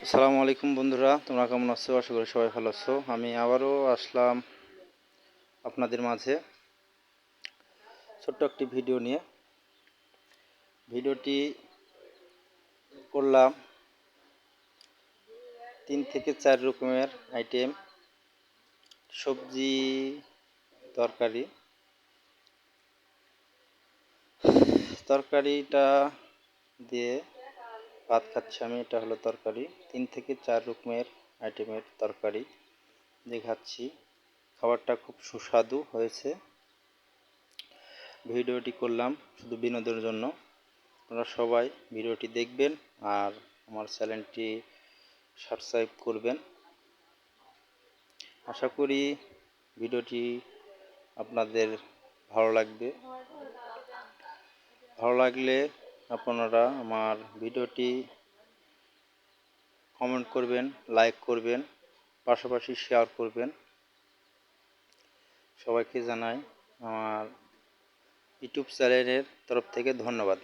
আসসালামু আলাইকুম বন্ধুরা, তোমরা কেমন আছো? আশা করি সবাই ভালো আছো। আমি আবারও আসলাম আপনাদের মাঝে ছোট্ট একটি ভিডিও নিয়ে। ভিডিওটি করলাম 3 থেকে 4 রকমের আইটেম সবজি তরকারিটা দিয়ে ভাত খাচ্ছি আমি। এটা হলো তরকারি, 3 থেকে 4 রকমের আইটেমের তরকারি দিয়ে খাচ্ছি। খাবারটা খুব সুস্বাদু হয়েছে। ভিডিওটি করলাম শুধু বিনোদনের জন্য। আপনারা সবাই ভিডিওটি দেখবেন আর আমার চ্যানেলটি সাবস্ক্রাইব করবেন। আশা করি ভিডিওটি আপনাদের ভালো লাগবে। ভালো লাগলে আপনারা আমার ভিডিওটি কমেন্ট করবেন, লাইক করবেন, পাশাপাশি শেয়ার করবেন। সবাইকে জানাই আমার ইউটিউব চ্যানেলের তরফ থেকে ধন্যবাদ।